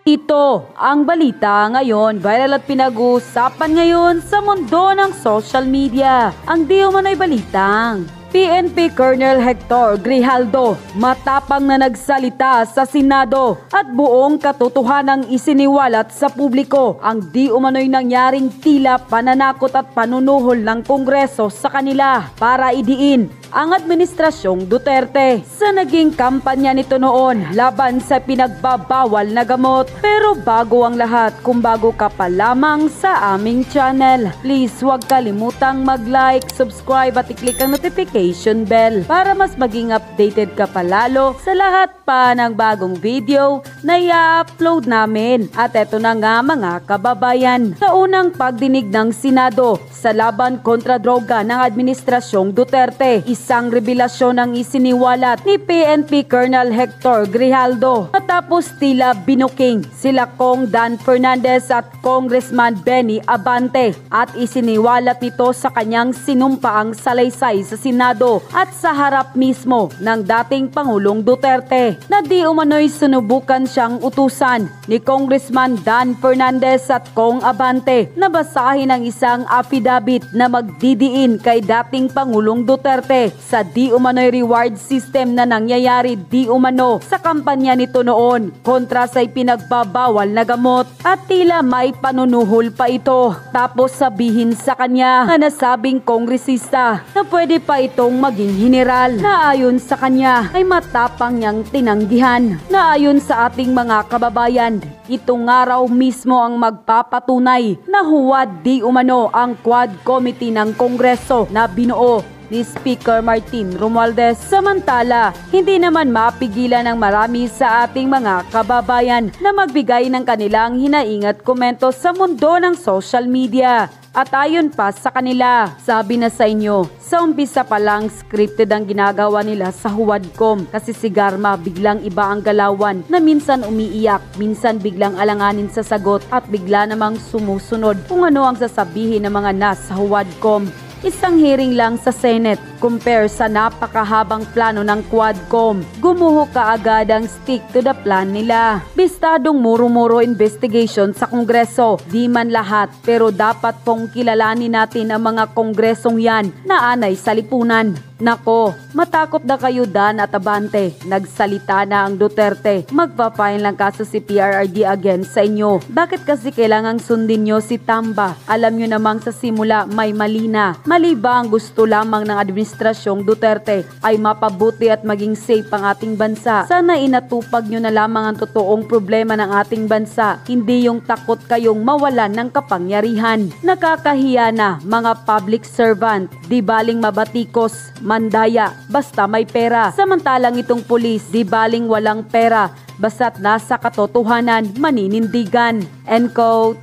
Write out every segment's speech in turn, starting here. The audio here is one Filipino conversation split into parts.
Ito ang balita ngayon, viral at pinag-uusapan ngayon sa mundo ng social media. Ang di umano'y balitang PNP Colonel Hector Grijaldo matapang na nagsalita sa Senado at buong katotohanang isiniwalat sa publiko ang di umano'y nangyaring tila pananakot at panunuhol ng Kongreso sa kanila para idiin ang Administrasyong Duterte sa naging kampanya nito noon laban sa pinagbabawal na gamot. Pero bago ang lahat, kung bago ka pa lamang sa aming channel, please huwag kalimutang mag-like, subscribe at i-click ang notification bell para mas maging updated ka palalo sa lahat pa ng bagong video na i-upload namin. At eto na nga mga kababayan, sa unang pagdinig ng Senado sa laban kontra droga ng Administrasyong Duterte, isang revelasyon ang isiniwalat ni PNP Colonel Hector Grijaldo matapos tila binuking sila Kong Dan Fernandez at Congressman Benny Abante at isiniwalat nito sa kanyang sinumpaang salaysay sa Senado at sa harap mismo ng dating Pangulong Duterte na di umano'y sinubukan siyang utusan ni Congressman Dan Fernandez at Kong Abante na basahin ang isang affidavit na magdidiin kay dating Pangulong Duterte sa di umano'y reward system na nangyayari di umano sa kampanya nito noon kontra sa ipinagbabawal na gamot at tila may panunuhol pa ito. Tapos sabihin sa kanya na nasabing kongresista na pwede pa itong maging general na ayon sa kanya ay matapang niyang tinanggihan na ayon sa ating mga kababayan, itong araw mismo ang magpapatunay na huwad di umano ang Quad Committee ng Kongreso na binuo ni Speaker Martin Romualdez. Samantala, hindi naman mapigilan ng marami sa ating mga kababayan na magbigay ng kanilang hinaing at komento sa mundo ng social media. At ayon pa sa kanila, sabi na sa inyo, sa umpisa pa lang scripted ang ginagawa nila sa Huwadcom kasi si Garma biglang iba ang galawan na minsan umiiyak, minsan biglang alanganin sa sagot at bigla namang sumusunod kung ano ang sasabihin ng mga nasa Huwadcom. Isang hearing lang sa Senate, compare sa napakahabang plano ng Quadcom. Gumuho kaagad ang stick to the plan nila. Bistadong muro-muro investigation sa Kongreso. Di man lahat, pero dapat pong kilalanin natin ang mga kongresong yan na anay sa lipunan. Nako, matakot na kayo Dan at Abante. Nagsalita na ang Duterte. Magpapain lang kaso si PRRD against sa inyo. Bakit kasi kailangang sundin nyo si Tamba? Alam nyo namang sa simula may mali na. Mali ba ang gusto lamang ng Administrasyong Duterte ay mapabuti at maging safe ang ating bansa? Sana inatupag nyo na lamang ang totoong problema ng ating bansa. Hindi yung takot kayong mawalan ng kapangyarihan. Nakakahiya na mga public servant. Di baling mabatikos, mandaya, basta may pera. Samantalang itong pulis, di baling walang pera, basta't nasa katotohanan, maninindigan. End quote.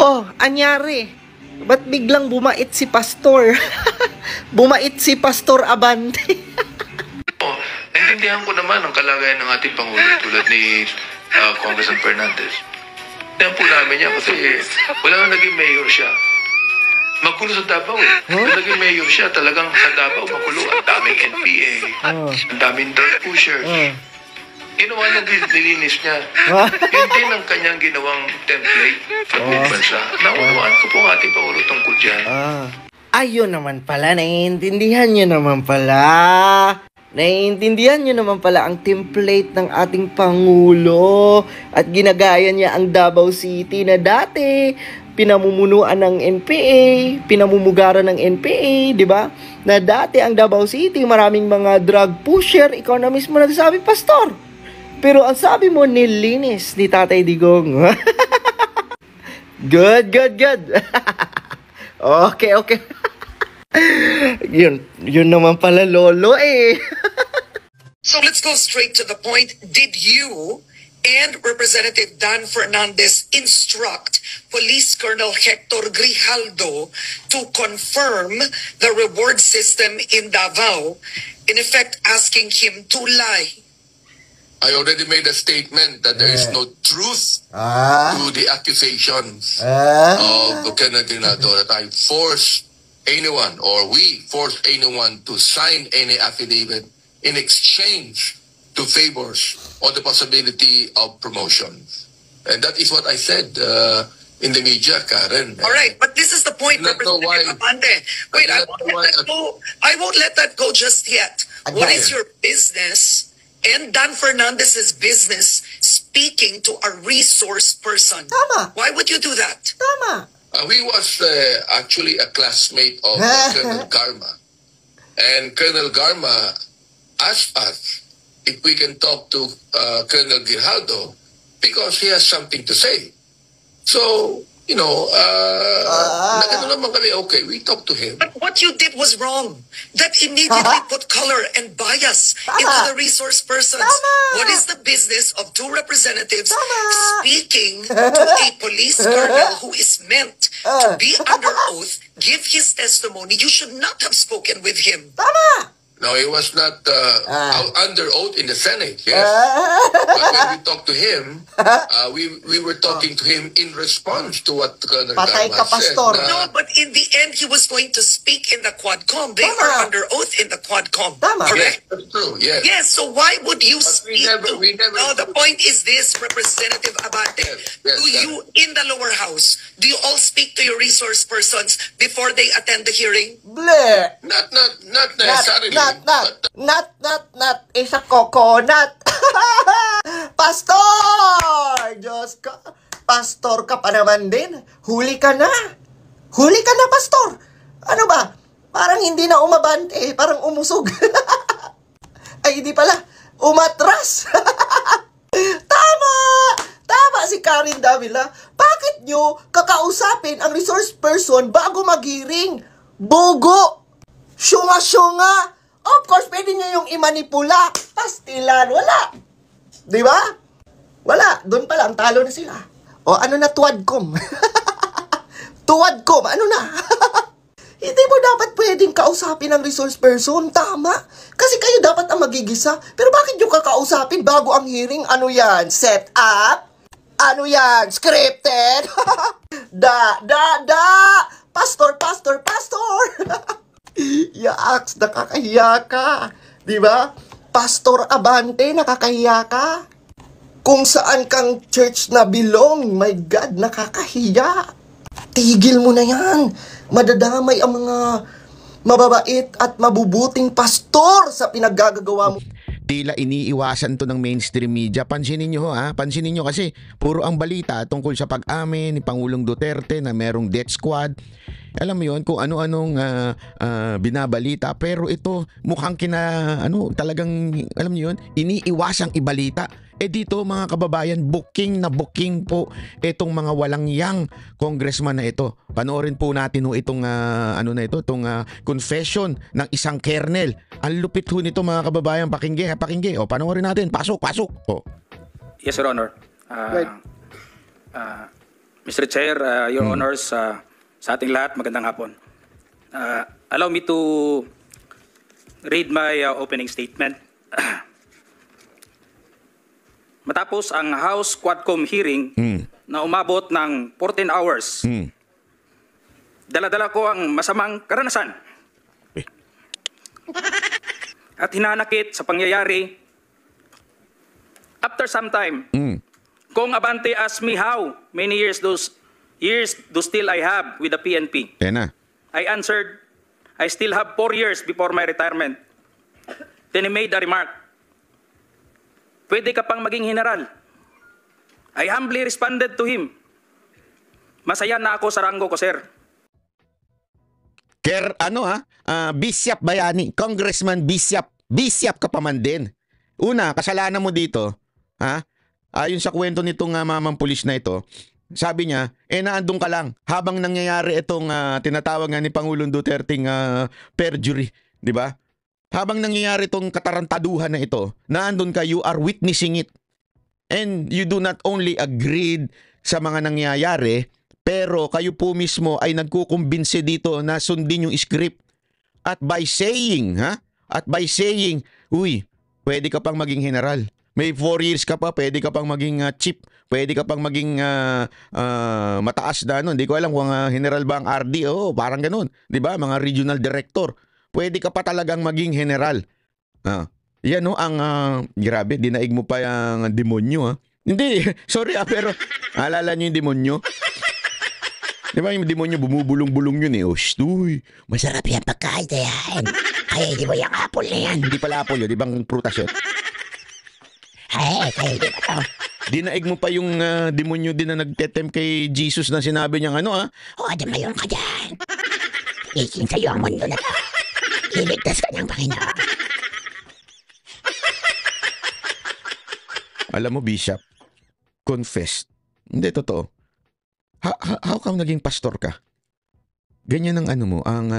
Oh, anyari? Ba't biglang bumait si Pastor? Bumait si Pastor Abante. Oh, naintindihan ko naman ang kalagayan ng ating Pangulo tulad ni Congressman Fernandez. Yan po namin yan kasi wala nang naging mayor siya. Magulo sa Davao eh. Huh? Naging mayor siya, talagang sa Davao magulo. Ang daming NPA, ang daming drug pushers. Ginawa niya, nilinis niya. Yun din ang kanyang ginawang template sa buong bansa. Naunawaan ko po ang ating Pangulo tungkol dyan. Ayun naman pala, naiintindihan nyo naman pala. Naiintindihan nyo naman pala ang template ng ating Pangulo. At ginagaya niya ang Davao City na dati pinamumunuan ng NPA, pinamumugaran ng NPA, di ba? Na dati ang Davao City, maraming mga drug pusher, ikaw na mismo nagsasabi, Pastor. Pero ang sabi mo, nilinis ni Tatay Digong. Good. Okay. Yun naman pala, Lolo eh. So let's go straight to the point. Did you and Representative Dan Fernandez instruct Police Colonel Hector Grijaldo to confirm the reward system in Davao, in effect asking him to lie? I already made a statement that there is no truth to the accusations of Kenneth Grinato, that I forced anyone or we forced anyone to sign any affidavit in exchange to favors or the possibility of promotion. And that is what I said in the media, Karen. All right, but this is the point, I don't know why- Representative Abante. Wait, I I don't won't know why- let that go. I won't let that go just yet. What Again. is your business and Dan Fernandez's business speaking to a resource person? Tama. Why would you do that? Tama. He was actually a classmate of Colonel Garma. And Colonel Garma asked us if we can talk to Colonel Grijaldo because he has something to say. So, you know, nagano naman kami, okay, we talk to him. But what you did was wrong. That immediately put color and bias into the resource persons. Tama. What is the business of two representatives Tama. speaking to a police colonel who is meant to be under oath, give his testimony? You should not have spoken with him. Tama. No, he was not under oath in the Senate, yes. But when we talked to him, we were talking to him in response to what Colonel Patay Garma ka, said. Pastor. No, but in the end, he was going to speak in the Quadcom. They Tama. are under oath in the Quadcom. Tama. Yes, Correct? that's true, yes. Yes, so why would you But we speak never- to... we never- No, the point is this, Representative Abate. Yes, Do you, in the lower house, do you all speak to your resource persons before they attend the hearing? Bleh. Not necessarily. Not. Isa coconut. Pastor! Diyos ka. Pastor ka pa naman din. Huli ka na. Huli ka na, Pastor. Ano ba? Parang hindi na umabante. Parang umusog. Ay, hindi pala. Umatras. Tama! Tama si Karen Davila. Bakit nyo kakausapin ang resource person bago mag-hearing? Bogo! Syunga-syunga! Of course, pwede nyo yung imanipula. Pastilan, wala. Di ba? Wala. Doon pa lang, talo na sila. O ano na, tuwadkom? Tuwadkom, ano na? Hindi mo dapat pwedeng kausapin ang resource person. Tama. Kasi kayo dapat ang magigisa. Pero bakit nyo kakausapin bago ang hearing? Ano yan? Set up? Ano yan? Scripted? Da! Pastor! Yaaks, nakakahiya ka. Di ba? Pastor Abante, nakakahiya ka. Kung saan kang church na belong, my God, nakakahiya. Tigil mo na yan. Madadamay ang mga mababait at mabubuting pastor sa pinaggagawa mo. Tila iniiwasan to ng mainstream media. Pansinin nyo ha, pansinin nyo kasi puro ang balita tungkol sa pag-amin ni Pangulong Duterte na merong death squad. Alam mo yun kung ano-anong binabalita, pero ito mukhang talagang alam niyo yun, iniiwasang ibalita. Dito mga kababayan, booking po itong mga walang yang congressman na ito. Panoorin po natin itong itong confession ng isang kernel. Ang lupit ho nito mga kababayan, pakingge. O panoorin natin. Pasok. O. Yes, Your Honor. Right. Mr. Chair, Your Honors, sa ating lahat, magandang hapon. Allow me to read my opening statement. Matapos ang House Quadcom hearing na umabot ng 14 hours, dala-dala ko ang masamang karanasan at hinanakit sa pangyayari. After some time, Kong Abante asked me how many years do still I have with the PNP. Yan na. I answered, I still have 4 years before my retirement. Then he made a remark, pwede ka pang maging general. I humbly responded to him, masaya na ako sa ranggo ko, sir. Bishop Bayani, Congressman Bishop ka pa man din. Una, kasalanan mo dito, ayon sa kwento nitong mamang pulis na ito, sabi niya, naandun ka lang habang nangyayari itong tinatawag nga ni Pangulong Duterte perjury, di ba? Habang nangyayari itong katarantaduhan na ito, naandun ka, you are witnessing it. And you do not only agree sa mga nangyayari, pero kayo po mismo ay nagkukumbinse dito na sundin yung script. At by saying, uy, pwede ka pang maging general. May 4 years ka pa, pwede ka pang maging chief, pwede ka pang maging mataas na ano. Hindi ko alam kung general ba ang RD, parang ganun. 'Di ba? Mga regional director. Pwede ka pa talagang maging general. Yan ang grabe, dinaig mo pa yung demonyo Hindi, sorry pero alala niyo yung demonyo? Di ba yung demonyo bumubulong-bulong yun eh. Oh, uy, masarap yan pagkain na yan. Kaya di mo yung apple na yan. Hindi pala apple yun, di bang prutas yun? Kaya di ba to? Dinaig mo pa yung demonyo din na nagtetem kay Jesus na sinabi niyang ano O, di mayon ka dyan. Isin sa'yo ang mundo na to. Iligtas ka ng Panginoon. Alam mo, Bishop, confess. Hindi, totoo. How come naging pastor ka? Ganyan ang ano mo, ang...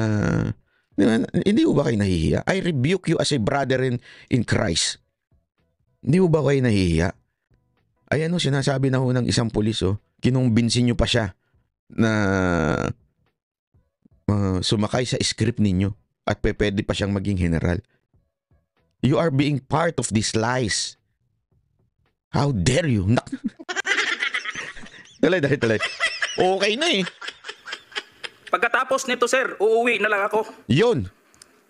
hindi mo ba kayo nahihiya? I rebuke you as a brother in Christ. Hindi mo ba kayo nahihiya? Ay ano, sinasabi na ho ng isang pulis, kinumbinsin nyo pa siya na sumakay sa script ninyo at pwede pa siyang maging general. You are being part of these lies. How dare you? Talay. Okay na eh. Pagkatapos nito, sir, uuwi na lang ako. Yun.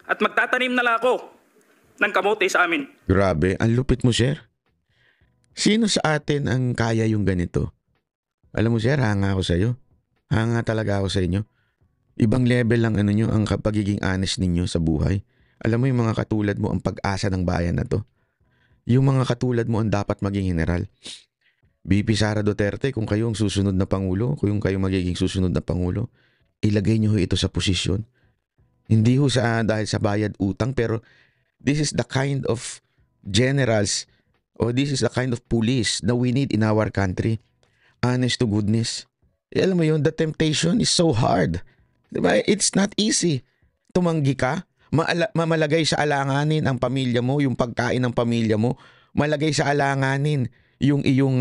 At magtatanim na lang ako ng kamote sa amin. Grabe, ang lupit mo, sir. Sino sa atin ang kaya yung ganito? Alam mo, sir, hanga ako sa'yo. Hanga talaga ako sa inyo. Ibang level lang ano nyo, ang pagiging honest ninyo sa buhay. Alam mo yung mga katulad mo ang pag-asa ng bayan na to. Yung mga katulad mo ang dapat maging general. BP Sara Duterte, kung kayo ang susunod na Pangulo, kung kayo magiging susunod na Pangulo, ilagay nyo ito sa posisyon. Hindi ho dahil sa bayad utang, pero this is the kind of generals or this is the kind of police na we need in our country. Honest to goodness. Alam mo yun, the temptation is so hard. Diba? It's not easy. Tumanggi ka, mamalagay sa alanganin ang pamilya mo, yung pagkain ng pamilya mo, malagay sa alanganin yung iyong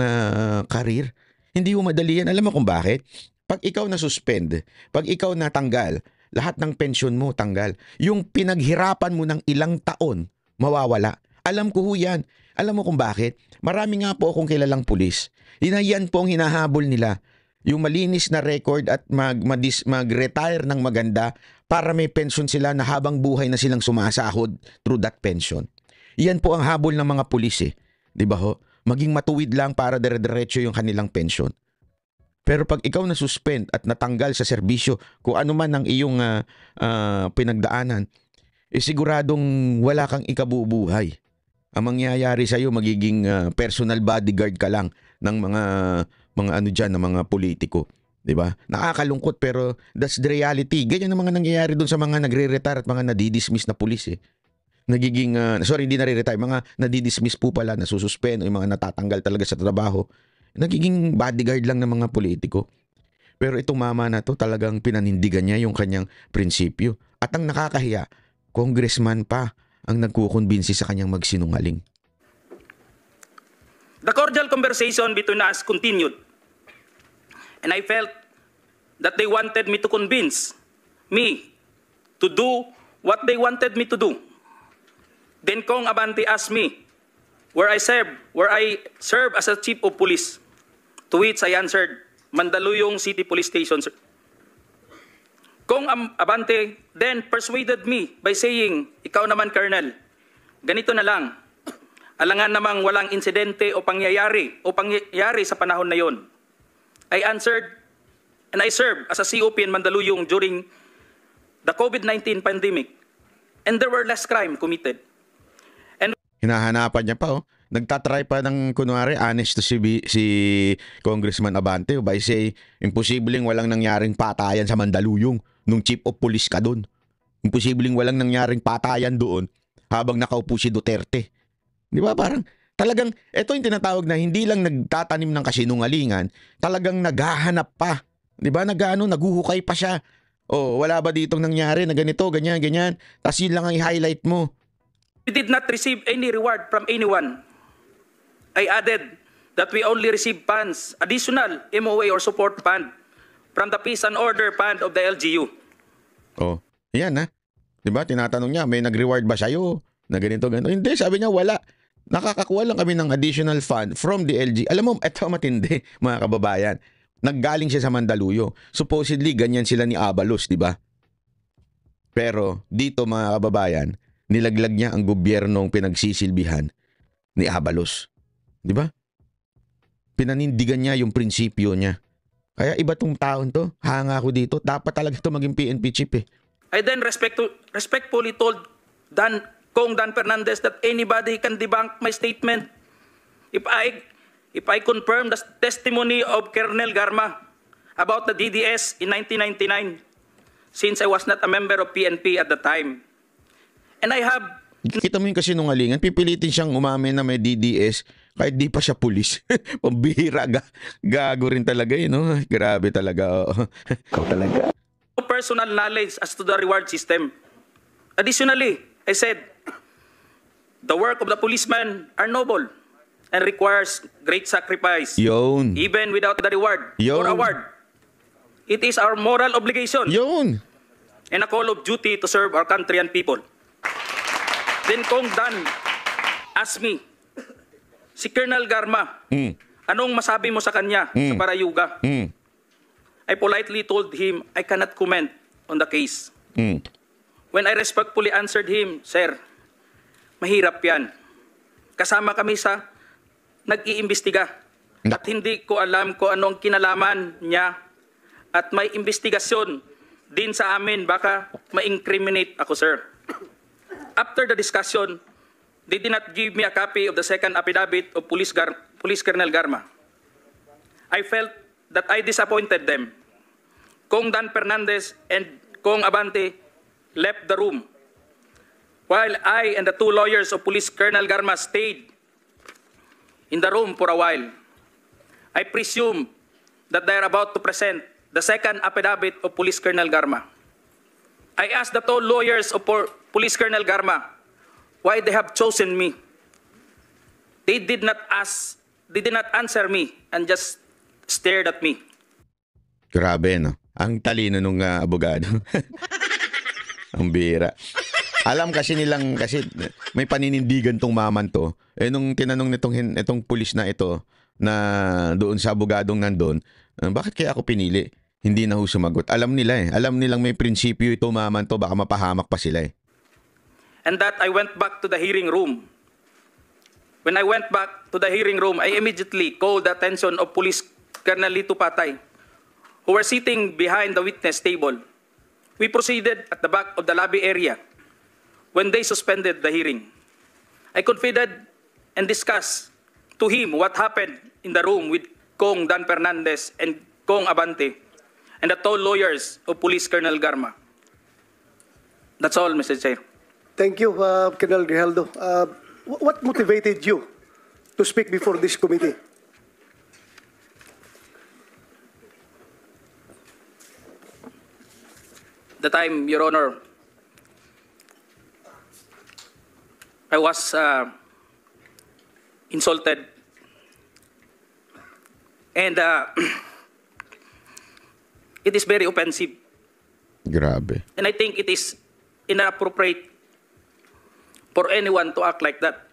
karir. Hindi mo madali yan. Alam mo kung bakit? Pag ikaw na-suspend, pag ikaw natanggal, lahat ng pensyon mo tanggal. Yung pinaghirapan mo ng ilang taon, mawawala. Alam ko ho yan. Alam mo kung bakit? Marami nga po akong kilalang pulis. Yan po ang hinahabol nila. Yung malinis na record at mag-retire ng maganda para may pension sila na habang buhay na silang sumasahod through that pension. Yan po ang habol ng mga pulis eh. Di ba ho? Maging matuwid lang para dire-diretso yung kanilang pension. Pero pag ikaw na-suspend at natanggal sa serbisyo, kung ano man ang iyong pinagdaanan, siguradong wala kang ikabubuhay. Ang mangyayari sa iyo magiging personal bodyguard ka lang ng mga ano diyan, ng mga politiko, 'di ba? Nakakalungkot pero that's the reality. Ganyan ang mga nangyayari doon sa mga nagre-retire at mga nadidismiss na pulis eh. Nagiging hindi nare-retire, mga nadidismiss po pala, nasususpend o yung mga natatanggal talaga sa trabaho. Nagiging bodyguard lang ng mga politiko. Pero itong mama na to talagang pinanindigan niya yung kanyang prinsipyo. At ang nakakahiya, congressman pa ang nagkukumbinsi sa kanyang magsinungaling. The cordial conversation between us continued. And I felt that they wanted me to convince me to do what they wanted me to do. Then Kong Abante asked me where I serve as a chief of police. To which I answered, Mandaluyong City Police Station, sir. Kong Abante then persuaded me by saying, ikaw naman, Colonel, ganito na lang. Alangan namang walang insidente o pangyayari sa panahon na yon. I answered, and I served as a COP in Mandaluyong during the COVID-19 pandemic. And there were less crime committed. Hinahanapan niya pa Nagtatry pa ng kunwari honest to si Congressman Abante by say imposibleng walang nangyaring patayan sa Mandaluyong nung chief of police ka doon. Imposibleng walang nangyaring patayan doon habang nakaupo si Duterte. Di ba parang talagang ito yung tinatawag na hindi lang nagtatanim ng kasinungalingan, talagang naghahanap pa. Di ba naguhukay pa siya. Wala ba ditong nangyari na ganito, ganyan, ganyan. Tapos yun lang ang i-highlight mo. We did not receive any reward from anyone. I added that we only receive funds, additional MOA or support fund from the Peace and Order Fund of the LGU. Yan Diba? Tinatanong niya, may nag-reward ba sa'yo? Na ganito, ganito. Hindi, sabi niya, wala. Nakakakuha lang kami ng additional fund from the LG. Alam mo, eto matindi, mga kababayan. Naggaling siya sa Mandaluyong. Supposedly, ganyan sila ni Abalos, diba? Pero, dito mga kababayan, nilaglag niya ang gobyernong pinagsisilbihan ni Abalos. Di ba? Pinanindigan niya yung prinsipyo niya. Kaya iba tong taon to. Hanga ako dito. Dapat talaga ito maging PNP chief eh. I then respectfully told Kong Dan Fernandez that anybody can debunk my statement if I confirm the testimony of Colonel Garma about the DDS in 1999, since I was not a member of PNP at the time. And I have... Kita mo yung kasinungalingan. Pipilitin siyang umamin na may DDS kahit di pa siya pulis. Pambihira. Gago rin talaga yun. No? Grabe talaga. Ikaw talaga. personal knowledge as to the reward system. Additionally, I said, the work of the policeman are noble and requires great sacrifice. Yun. Even without the reward Yun. or award. It is our moral obligation Yun. and a call of duty to serve our country and people. Then Kong Dan asked me, si Colonel Garma, anong masabi mo sa kanya sa Parayuga? I politely told him I cannot comment on the case. When I respectfully answered him, Sir, mahirap yan. Kasama kami sa nag-iimbestiga at hindi ko alam kung anong kinalaman niya at may investigasyon din sa amin, baka ma-incriminate ako, sir. After the discussion, they did not give me a copy of the second affidavit of Police Colonel Garma. I felt that I disappointed them. Kong Dan Fernandez and Kong Abante left the room, while I and the two lawyers of Police Colonel Garma stayed in the room for a while. I presume that they are about to present the second affidavit of Police Colonel Garma. I asked the two lawyers of Police Colonel Garma why they have chosen me. They did not answer me and just stared at me. Grabe, no? Ang talino nung abogado. Ang bira. Alam kasi nilang, kasi may paninindigan tong maman to. Eh nung tinanong itong pulis na ito, na doon sa abogadong nandun, bakit kaya ako pinili? Hindi na ho sumagot. Alam nila eh. Alam nilang may prinsipyo ito maman to, baka mapahamak pa sila eh. And that I went back to the hearing room. When I went back to the hearing room, I immediately called the attention of Police Colonel Lito Patay, who were sitting behind the witness table. We proceeded at the back of the lobby area when they suspended the hearing. I confided and discussed to him what happened in the room with Kong Dan Fernandez and Kong Abante and the two lawyers of Police Colonel Garma. That's all, Mr. Chair. Thank you, Colonel Grijaldo. What motivated you to speak before this committee? The time, Your Honor, I was insulted and it is very offensive. Grabe. And I think it is inappropriate for anyone to act like that.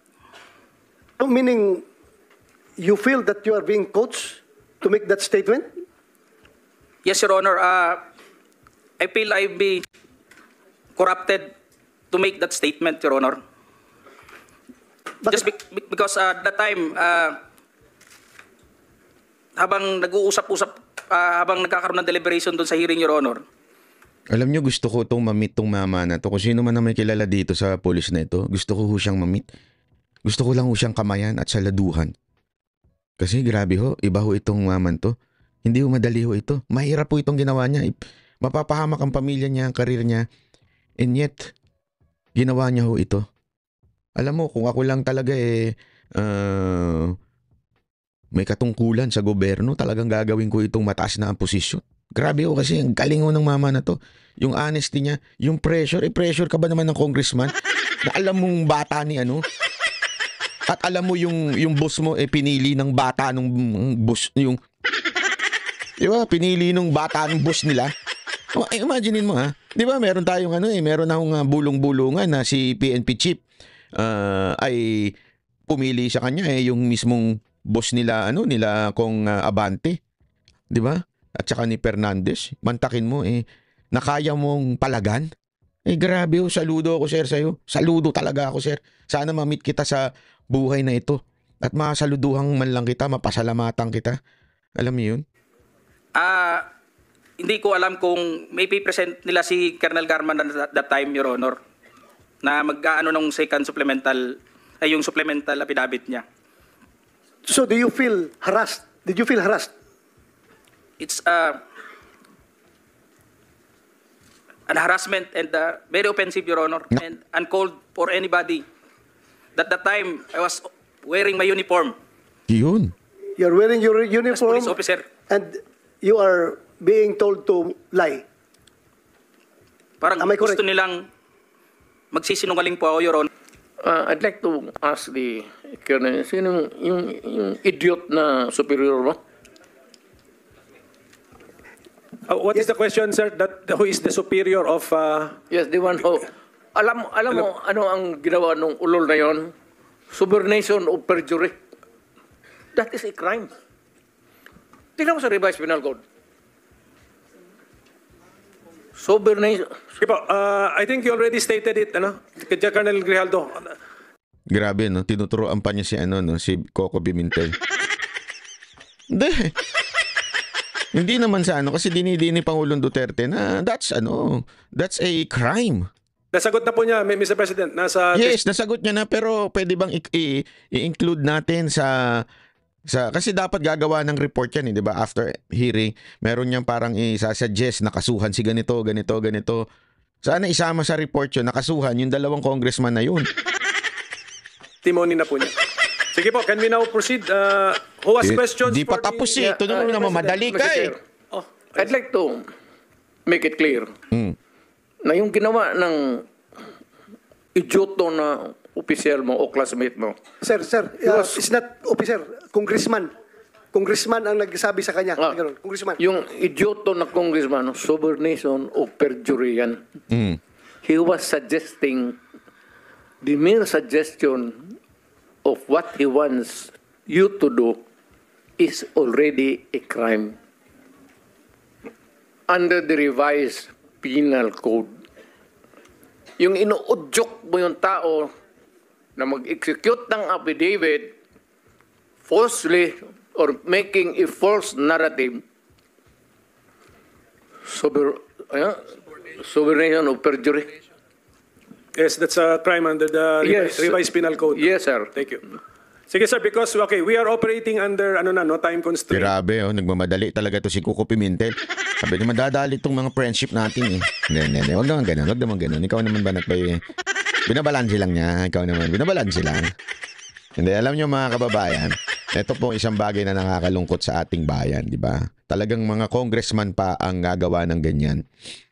So meaning, you feel that you are being coached to make that statement? Yes, Your Honor. I feel I've been corrupted to make that statement, Your Honor. Just because that time, habang nag-uusap-usap, habang nagkakaroon ng deliberation doon sa hearing, Your Honor. Alam nyo, gusto ko itong mamit tong mama na to. Kung sino man na may kilala dito sa pulis na ito, gusto ko ho siyang mamit. Gusto ko lang ho siyang kamayan at saladuhan. Kasi grabe ho, iba ho itong maman to. Hindi ho madali ho ito. Mahirap po itong ginawa niya. Mapapahamak ang pamilya niya, ang karir niya. And yet, ginawa niya ho ito. Alam mo, kung ako lang talaga may katungkulan sa gobyerno, talagang gagawin ko itong mataas na ang posisyon. Grabe ho kasi, ang galing ho ng mama na to. Yung honesty niya, yung pressure. Pressure ka ba naman ng congressman? Na alam mong bata ni ano? At alam mo yung boss mo, pinili ng bata nung boss, yung... Di ba? Pinili nung bata ng boss nila. Imaginein mo ha. Di ba meron tayong meron akong bulong-bulungan na si PNP chief ay pumili sa kanya yung mismong boss nila nila Kong Abante. Di ba? At saka ni Fernandez. Mantakin mo nakaya mong palagan. Grabe saludo ako sir sa'yo. Saludo talaga ako sir. Sana ma-meet kita sa buhay na ito. At masaluduhang man lang kita, mapasalamatan kita. Alam mo yun? Hindi ko alam kung may present nila si Colonel Garman at that time, Your Honor, na mag-ano ng second supplemental, ay yung supplemental affidavit niya. So do you feel harassed? Did you feel harassed? It's an harassment and very offensive, Your Honor, and uncalled for anybody. At that time, I was wearing my uniform Yun. You're wearing your as uniform police officer. and you are being told to lie. Parang Am I correct? gusto nilang magsisinungaling po ako, Your Honor. I'd like to ask the Colonel, sino yung idiot na superior mo? What is the question, sir? Who is the superior of... Yes, the one who... Alam mo ano ang ginawa ng ulol na yon? Subornation of perjury. That is a crime. Tingnan mo sa revised penal code. Subornation. Sige po, I think you already stated it, kay Colonel Grijaldo. Grabe, no? Tinuturoan pa niya si Coco Pimentel. Hindi. Hindi naman sa kasi dinidini Pangulong Duterte na that's a crime. Nasagot na po niya, Mr. President. Yes, nasagot niya na, pero pwede bang i-include natin sa kasi dapat gagawa ng report yan, 'di ba? After hearing, meron niyang parang i-suggest na kasuhan si ganito. Sana isama sa report yun, nakasuhan yung 2 congressman na yun. Testimony na po niya. Sige po, can we now proceed? Who has questions? Di pa tapos ito naman naman madali ka eh. I'd like to make it clear na yung ginawa ng idioto na opisyal mo o classmate mo. Sir, it's not officer, congressman. Congressman ang nagsabi sa kanya. Ganun, congressman. Yung idioto na congressman, subornation o perjury yan. He was suggesting, the mere suggestion of what he wants you to do is already a crime under the revised penal code. Yung inuudyok mo yung tao na mag-execute ng affidavit falsely or making a false narrative, subornation of perjury. Yes, that's a crime under the revised penal code. Yes, sir. Thank you. Sige, sir, because, we are operating under, time constraint. Grabe, nagmamadali talaga to si Coco Pimentel. Sabi niya, madadali itong mga friendship natin eh. Hindi. Huwag naman ganun. Ikaw naman ba binabalansi lang niya. Ikaw naman, binabalansi lang. Hindi, alam niyo mga kababayan, ito po isang bagay na nakakalungkot sa ating bayan, di ba? Talagang mga congressman pa ang gagawa ng ganyan.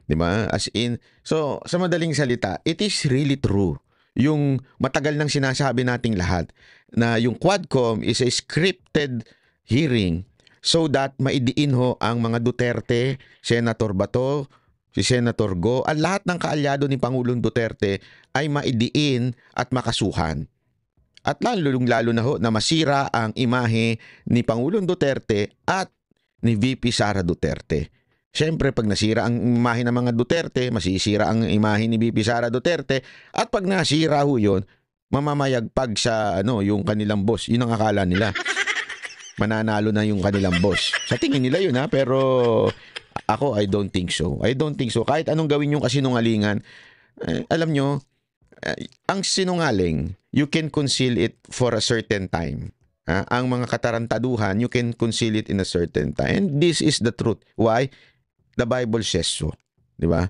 Di ba? As in, so sa madaling salita, it is really true. Yung matagal nang sinasabi nating lahat na yung Quadcom is a scripted hearing so that maidiin ho ang mga Duterte, Senator Bato, si Senator Go, at lahat ng kaalyado ni Pangulong Duterte ay maidiin at makasuhan. At lalo na ho na masira ang imahe ni Pangulong Duterte at ni VP Sara Duterte. Siyempre, pag nasira ang imahe ng mga Duterte, masisira ang imahe ni VP Sara Duterte. At pag nasira ho yun, mamamayagpag sa yung kanilang boss. Yun ang akala nila. Mananalo na yung kanilang boss. Sa tingin nila yun pero ako, I don't think so. Kahit anong gawin yung kasinungalingan, alam nyo, ang sinungaling, you can conceal it for a certain time. Ang mga katarantaduhan, you can conceal it in a certain time. And this is the truth. Why? The Bible says so. Di ba?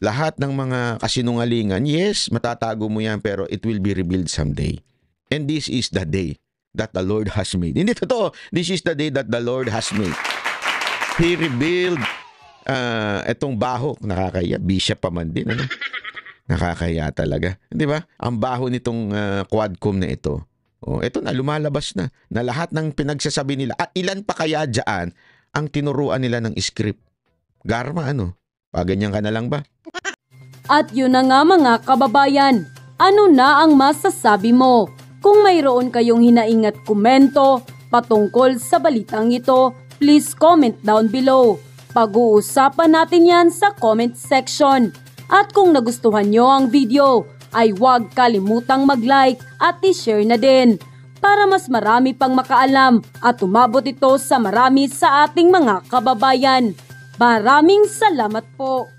Lahat ng mga kasinungalingan, yes, matatago mo yan, pero it will be revealed someday. And this is the day that the Lord has made. Hindi totoo. This is the day that the Lord has made. He revealed etong baho. Nakakaya. Bishop pa man din. Nakakaya talaga. Di ba? Ang baho nitong Quadcom na ito. Ito na, lumalabas na lahat ng pinagsasabi nila. At ilan pa kaya dyan ang tinuruan nila ng script? Garma, Paganyan ka na lang ba? At yun na nga mga kababayan, ano na ang masasabi mo? Kung mayroon kayong hinaingat komento patungkol sa balitang ito, please comment down below. Pag-uusapan natin yan sa comment section. At kung nagustuhan nyo ang video, ay huwag kalimutang mag-like at i-share na din para mas marami pang makaalam at umabot ito sa marami sa ating mga kababayan. Maraming salamat po.